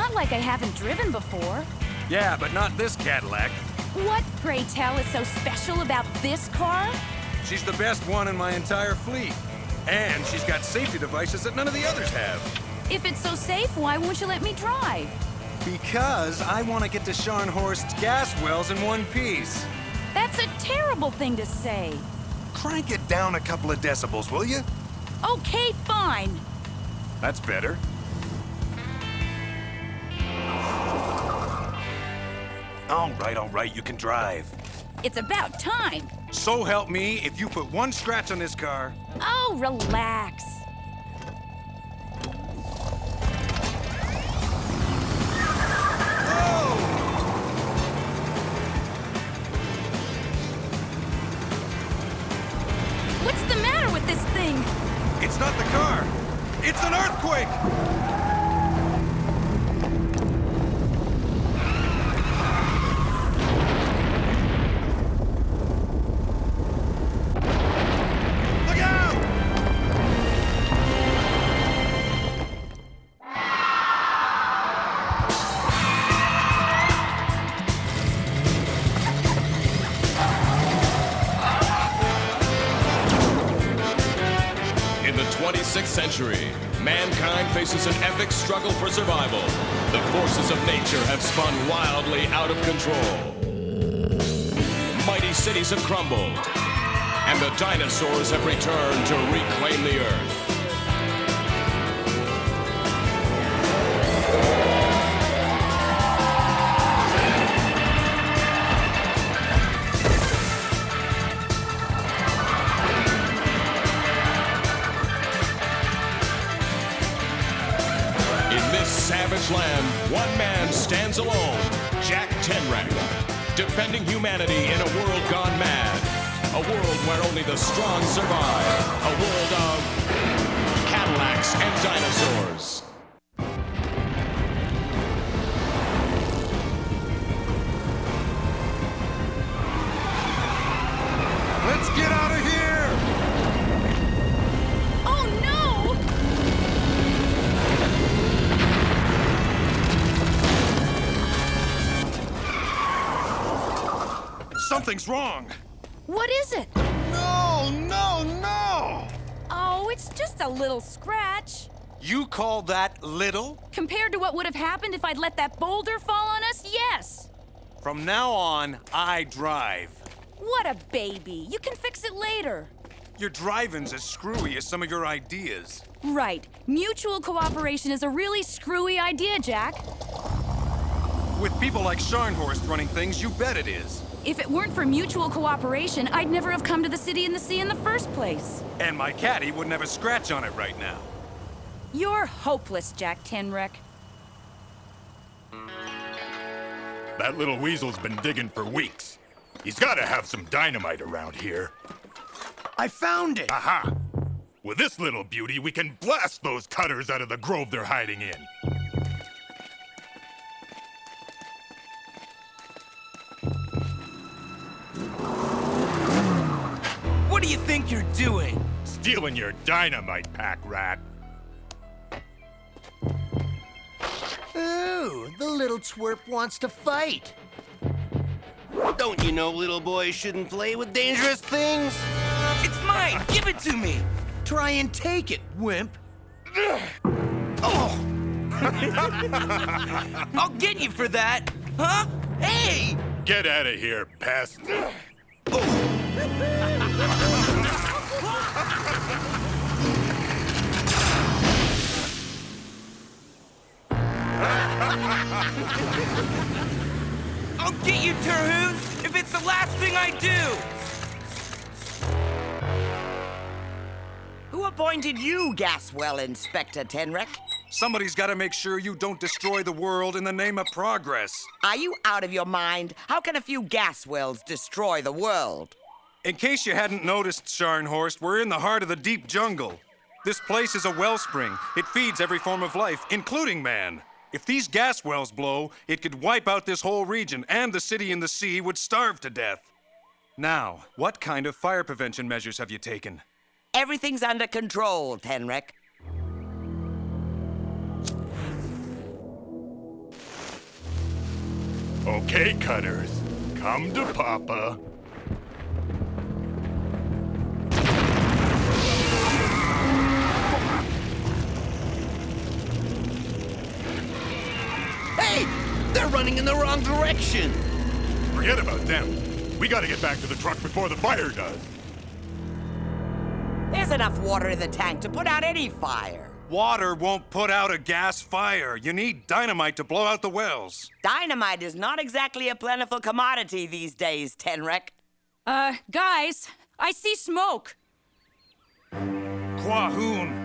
not like I haven't driven before. Yeah, but not this Cadillac. What, pray tell, is so special about this car? She's the best one in my entire fleet. And she's got safety devices that none of the others have. If it's so safe, why won't you let me drive? Because I want to get to Scharnhorst's gas wells in one piece. That's a terrible thing to say. Crank it down a couple of decibels, will you? Okay, fine. That's better. All right, you can drive. It's about time. So help me, if you put one scratch on this car... Oh, relax. What's the matter with this thing? It's not the car. It's an earthquake! Look out! In the 26th century, mankind faces an epic struggle for survival. The forces of nature have spun wildly out of control. Mighty cities have crumbled, and the dinosaurs have returned to reclaim the Earth. In this savage land, one man stands alone, Jack Tenrec, defending humanity in a world gone mad. A world where only the strong survive. A world of Cadillacs and dinosaurs. Let's get out of here! Oh, no! Something's wrong. What is it? No, no, no! Oh, it's just a little scratch. You call that little? Compared to what would have happened if I'd let that boulder fall on us, yes. From now on, I drive. What a baby. You can fix it later. Your driving's as screwy as some of your ideas. Right. Mutual cooperation is a really screwy idea, Jack. With people like Scharnhorst running things, you bet it is. If it weren't for mutual cooperation, I'd never have come to the City in the Sea in the first place. And my caddy wouldn't have a scratch on it right now. You're hopeless, Jack Tenrec. That little weasel's been digging for weeks. He's gotta have some dynamite around here. I found it! Aha! With this little beauty, we can blast those cutters out of the grove they're hiding in. What do you think you're doing? Stealing your dynamite, pack rat. Ooh, the little twerp wants to fight. Don't you know little boys shouldn't play with dangerous things? It's mine! Give it to me! Try and take it, wimp. Oh! I'll get you for that! Huh? Hey! Get out of here, pest. I'll get you, Terhune, if it's the last thing I do! Who appointed you, Gaswell Inspector Tenrec? Somebody's got to make sure you don't destroy the world in the name of progress. Are you out of your mind? How can a few gas wells destroy the world? In case you hadn't noticed, Scharnhorst, we're in the heart of the deep jungle. This place is a wellspring. It feeds every form of life, including man. If these gas wells blow, it could wipe out this whole region, and the city in the sea would starve to death. Now, what kind of fire prevention measures have you taken? Everything's under control, Tenrec. Okay, Cutters. Come to Papa. Hey! They're running in the wrong direction! Forget about them. We gotta get back to the truck before the fire does. There's enough water in the tank to put out any fire. Water won't put out a gas fire. You need dynamite to blow out the wells. Dynamite is not exactly a plentiful commodity these days, Tenrek. Guys, I see smoke. Quahoon.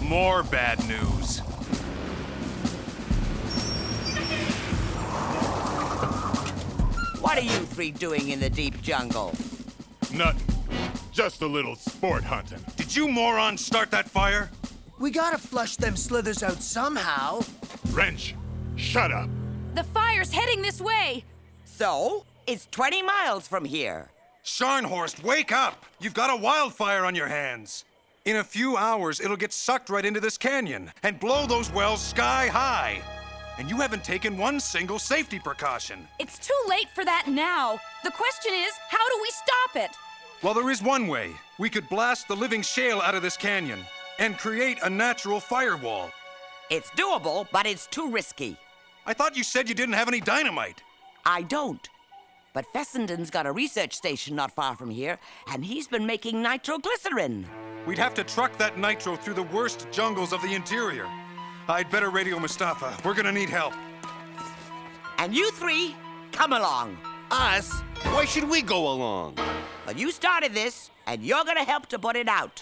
More bad news. What are you three doing in the deep jungle? Nothing. Just a little sport hunting. Did you morons start that fire? We gotta flush them slithers out somehow. Wrench, shut up. The fire's heading this way. So, it's 20 miles from here. Scharnhorst, wake up! You've got a wildfire on your hands. In a few hours, it'll get sucked right into this canyon and blow those wells sky high. And you haven't taken one single safety precaution. It's too late for that now. The question is, how do we stop it? Well, there is one way. We could blast the living shale out of this canyon and create a natural firewall. It's doable, but it's too risky. I thought you said you didn't have any dynamite. I don't. But Fessenden's got a research station not far from here, and he's been making nitroglycerin. We'd have to truck that nitro through the worst jungles of the interior. I'd better radio Mustafa. We're gonna need help. And you three, come along. Us? Why should we go along? Well, you started this, and you're gonna help to put it out.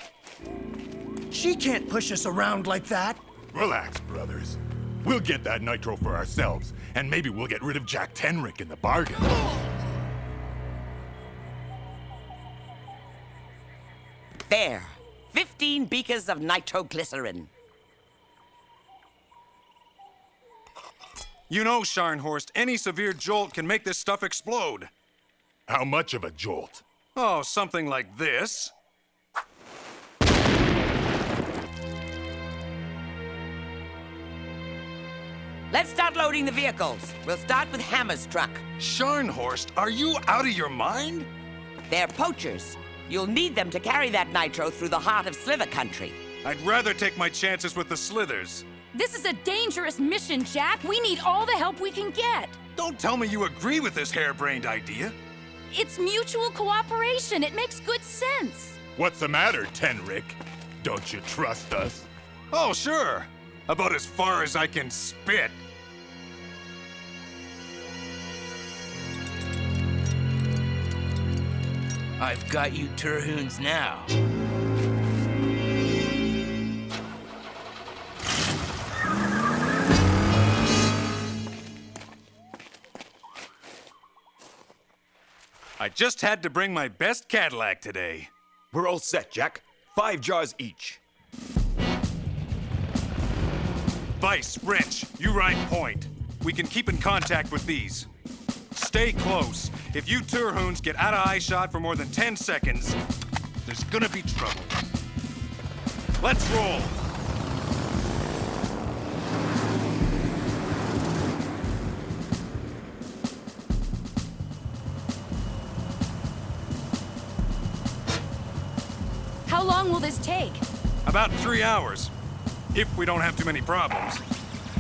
She can't push us around like that. Relax, brothers. We'll get that nitro for ourselves, and maybe we'll get rid of Jack Tenrek in the bargain. There, 15 beakers of nitroglycerin. You know, Scharnhorst, any severe jolt can make this stuff explode. How much of a jolt? Oh, something like this. Let's start loading the vehicles. We'll start with Hammer's truck. Scharnhorst, are you out of your mind? They're poachers. You'll need them to carry that nitro through the heart of Slither country. I'd rather take my chances with the slithers. This is a dangerous mission, Jack. We need all the help we can get. Don't tell me you agree with this harebrained idea. It's mutual cooperation. It makes good sense. What's the matter, Tenrek? Don't you trust us? Oh, sure. About as far as I can spit. I've got you Terhoons now. I just had to bring my best Cadillac today. We're all set, Jack. 5 jars each. Vice, Wrench, you ride point. We can keep in contact with these. Stay close. If you Terhoons get out of eyeshot for more than 10 seconds, there's gonna be trouble. Let's roll. How long will this take? About 3 hours. If we don't have too many problems.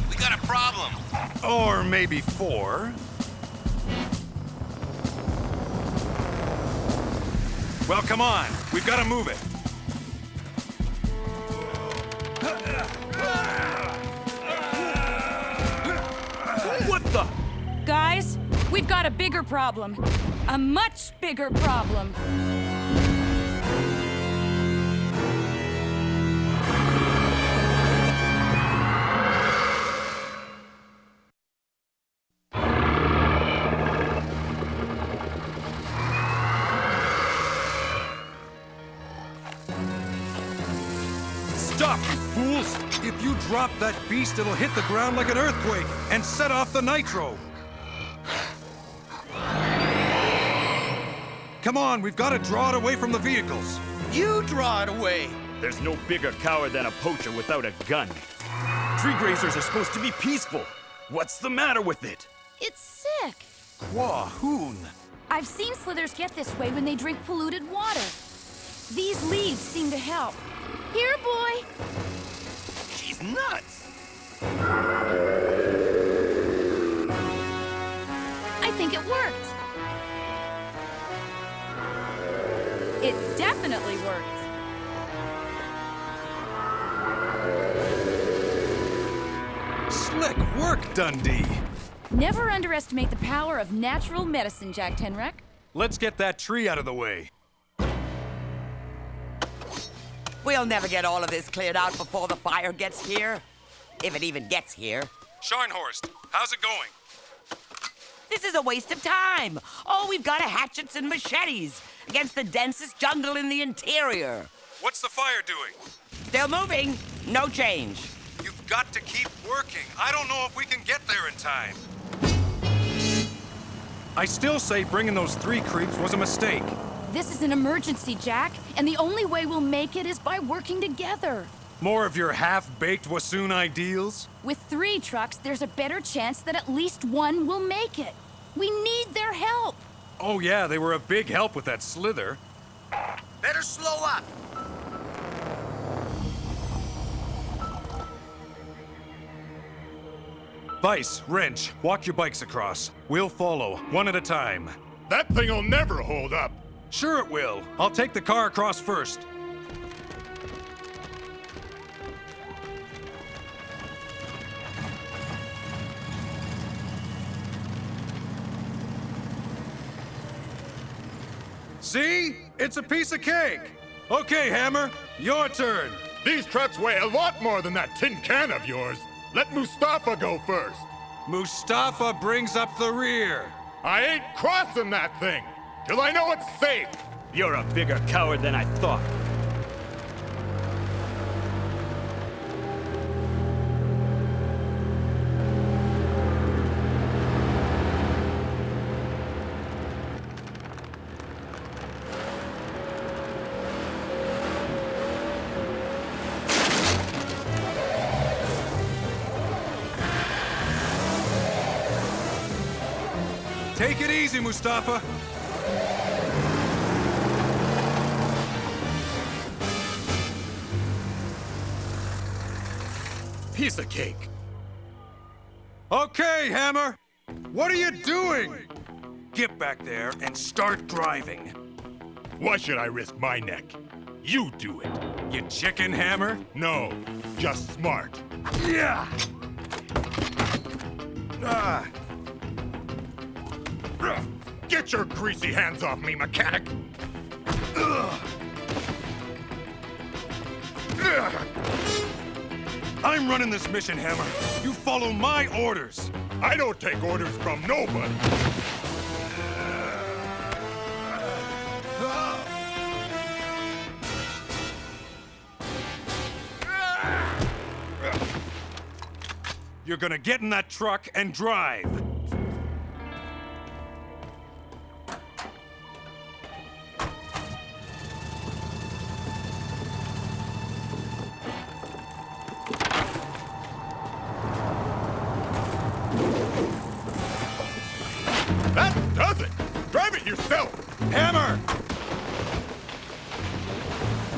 We got a problem. Or maybe 4. Well, come on. We've got to move it. What the? Guys, we've got a bigger problem. A much bigger problem. Stop, you fools! If you drop that beast, it'll hit the ground like an earthquake and set off the nitro. Come on, we've got to draw it away from the vehicles. You draw it away. There's no bigger coward than a poacher without a gun. Tree grazers are supposed to be peaceful. What's the matter with it? It's sick. Quahoon. I've seen slithers get this way when they drink polluted water. These leaves seem to help. Here, boy. She's nuts. I think it worked. It definitely worked. Slick work, Dundee. Never underestimate the power of natural medicine, Jack Tenrek. Let's get that tree out of the way. We'll never get all of this cleared out before the fire gets here. If it even gets here. Scharnhorst, how's it going? This is a waste of time. All we've got are hatchets and machetes against the densest jungle in the interior. What's the fire doing? Still moving. No change. You've got to keep working. I don't know if we can get there in time. I still say bringing those 3 creeps was a mistake. This is an emergency, Jack, and the only way we'll make it is by working together. More of your half-baked Wassoon ideals? With 3 trucks, there's a better chance that at least one will make it. We need their help. Oh yeah, they were a big help with that slither. Better slow up. Vice, Wrench, walk your bikes across. We'll follow, one at a time. That thing'll never hold up. Sure it will. I'll take the car across first. See? It's a piece of cake. Okay, Hammer, your turn. These trucks weigh a lot more than that tin can of yours. Let Mustafa go first. Mustafa brings up the rear. I ain't crossing that thing till I know it's safe. You're a bigger coward than I thought. Take it easy, Mustafa. Piece of cake. Okay, Hammer. What are you doing? Get back there and start driving. Why should I risk my neck? You do it. You chicken, Hammer? No, just smart. Yeah! Ah! Get your greasy hands off me, mechanic! Ugh. Ugh. I'm running this mission, Hammer. You follow my orders. I don't take orders from nobody. You're gonna get in that truck and drive. That does it! Drive it yourself! Hammer!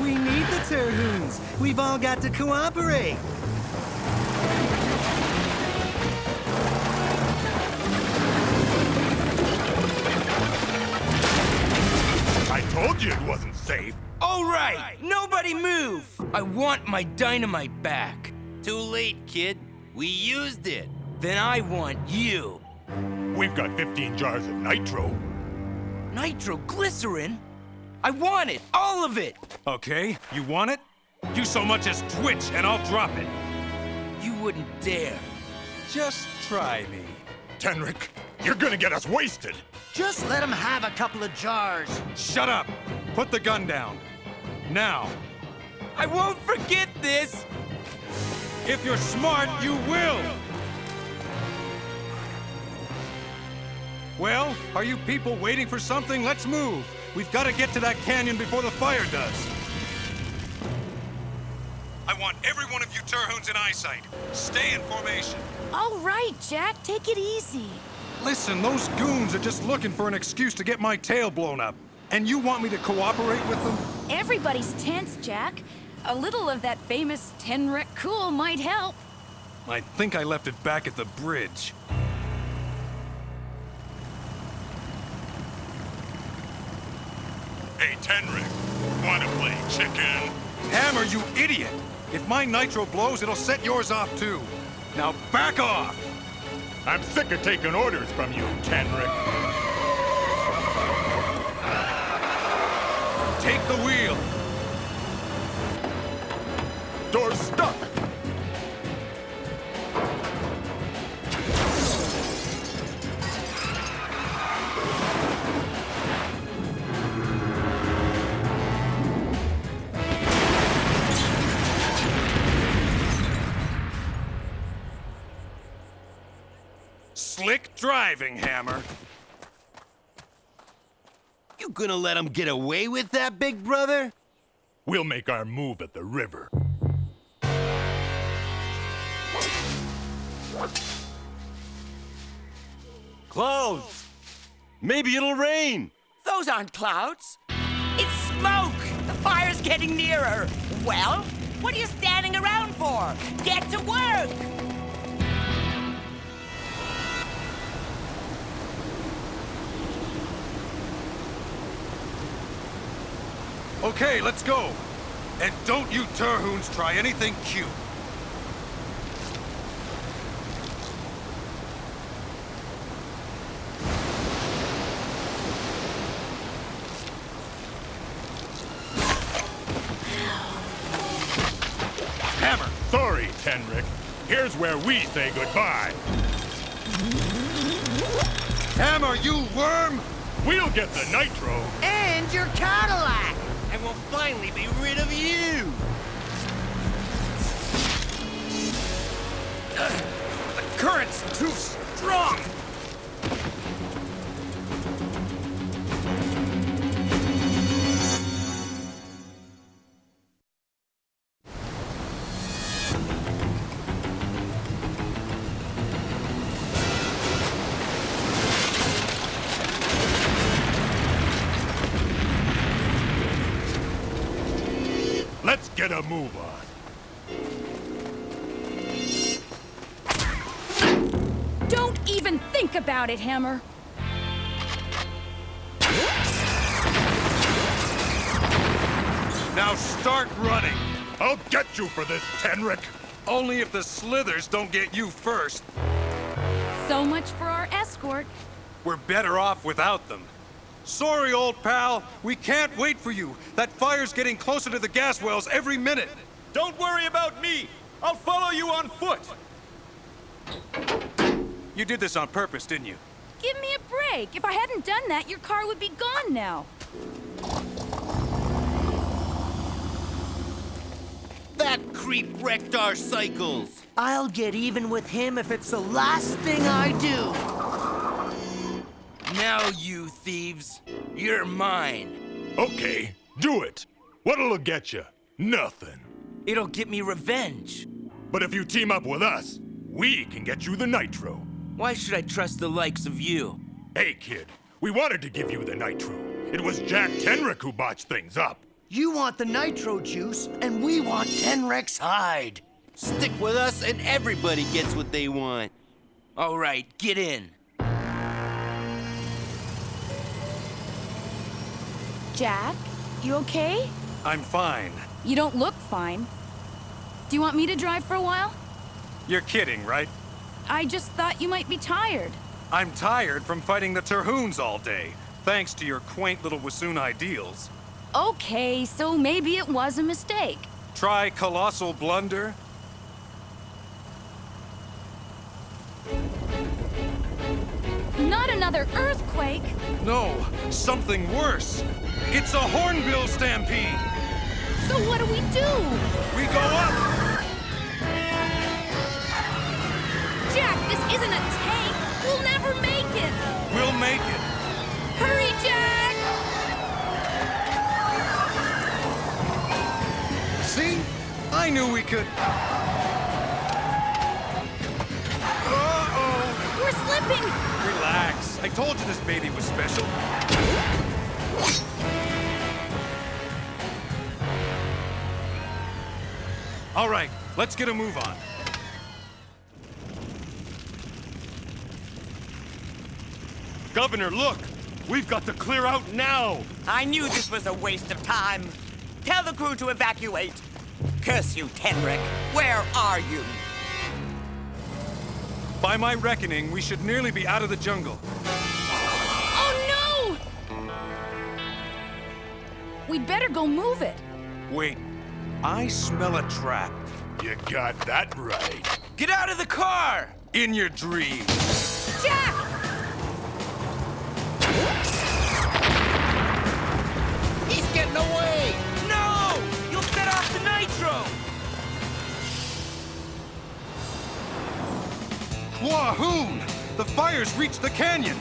We need the Terhoons. We've all got to cooperate. I told you it wasn't safe. All right, nobody move. I want my dynamite back. Too late, kid. We used it. Then I want you. We've got 15 jars of nitro. Nitroglycerin? I want it, all of it. Okay, you want it? You so much as twitch and I'll drop it. You wouldn't dare. Just try me. Tenrek, you're gonna get us wasted. Just let them have a couple of jars. Shut up! Put the gun down. Now. I won't forget this. If you're smart, you will! Well, are you people waiting for something? Let's move. We've got to get to that canyon before the fire does. I want every one of you Terhune in eyesight. Stay in formation. All right, Jack, take it easy. Listen, those goons are just looking for an excuse to get my tail blown up. And you want me to cooperate with them? Everybody's tense, Jack. A little of that famous Tenrec cool might help. I think I left it back at the bridge. Hey, Tenrec, wanna play chicken? Hammer, you idiot! If my nitro blows, it'll set yours off too. Now back off! I'm sick of taking orders from you, Tenrec. Take the wheel! Door's stuck! Slick driving, Hammer. You gonna let him get away with that, big brother? We'll make our move at the river. Clouds! Maybe it'll rain! Those aren't clouds. It's smoke. The fire's getting nearer. Well, what are you standing around for? Get to work! Okay, let's go. And don't you Terhunes try anything cute. Hammer! Sorry, Tenrec. Here's where we say goodbye. Hammer, you worm! We'll get the nitro. And your Cadillac! And we'll finally be rid of you! The current's too strong! Let's get a move on. Don't even think about it, Hammer. Now start running! I'll get you for this, Tenrec. Only if the slithers don't get you first. So much for our escort. We're better off without them. Sorry, old pal. We can't wait for you. That fire's getting closer to the gas wells every minute. Don't worry about me. I'll follow you on foot. You did this on purpose, didn't you? Give me a break. If I hadn't done that, your car would be gone now. That creep wrecked our cycles! I'll get even with him if it's the last thing I do. Now, you thieves, you're mine. Okay, do it. What'll it get you? Nothing. It'll get me revenge. But if you team up with us, we can get you the nitro. Why should I trust the likes of you? Hey, kid, we wanted to give you the nitro. It was Jack Tenrec who botched things up. You want the nitro juice, and we want Tenrec's hide. Stick with us and everybody gets what they want. All right, get in. Jack, you okay? I'm fine. You don't look fine. Do you want me to drive for a while? You're kidding, right? I just thought you might be tired. I'm tired from fighting the Terhunes all day, thanks to your quaint little Wassoon ideals. Okay, so maybe it was a mistake. Try colossal blunder? Not another earthquake. No, something worse. It's a hornbill stampede. So what do? We go up. Jack, this isn't a tank. We'll never make it. We'll make it. Hurry, Jack! knew we could. Uh-oh! We're slipping! Relax. I told you this baby was special. All right, let's get a move on. Governor, look! We've got to clear out now! I knew this was a waste of time. Tell the crew to evacuate. Curse you, Tenric. Where are you? By my reckoning, we should nearly be out of the jungle. Oh, no! We'd better go move it. Wait, I smell a trap. You got that right. Get out of the car! In your dreams. Jack! He's getting away! No! You'll set off the nitro! Wahoon! The fire's reached the canyon!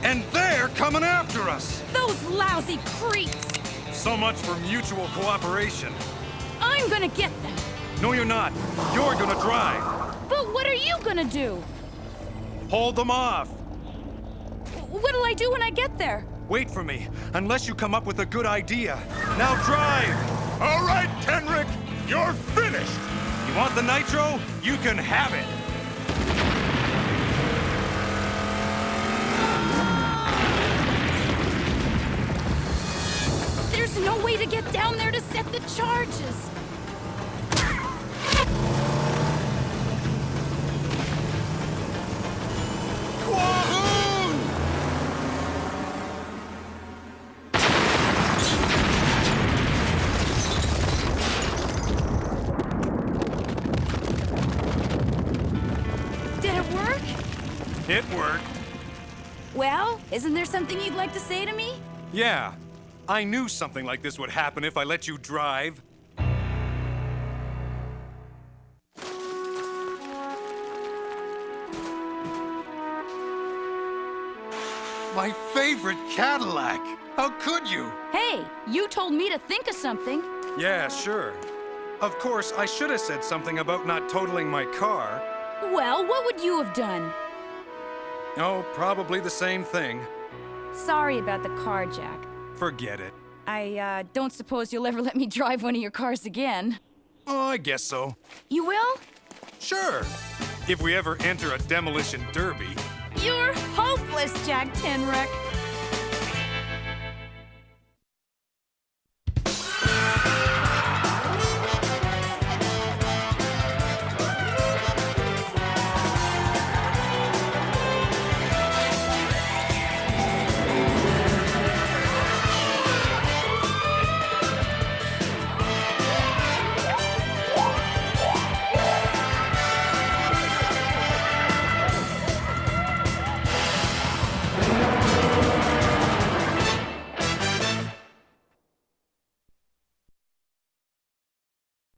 And they're coming after us! Those lousy creeps! So much for mutual cooperation. I'm gonna get them. No, you're not. You're gonna drive. But what are you gonna do? Hold them off. What'll I do when I get there? Wait for me, unless you come up with a good idea. Now drive! All right, Tenric, you're finished. You want the nitro? You can have it. There's no way to get down there to set the charges. Wahoon! Did it work? It worked. Well, isn't there something you'd like to say to me? Yeah. I knew something like this would happen if I let you drive. My favorite Cadillac! How could you? Hey, you told me to think of something. Yeah, sure. Of course, I should have said something about not totaling my car. Well, what would you have done? Oh, probably the same thing. Sorry about the car, Jack. Forget it. I, don't suppose you'll ever let me drive one of your cars again. Oh, I guess so. You will? Sure. If we ever enter a demolition derby. You're hopeless, Jack Tenric.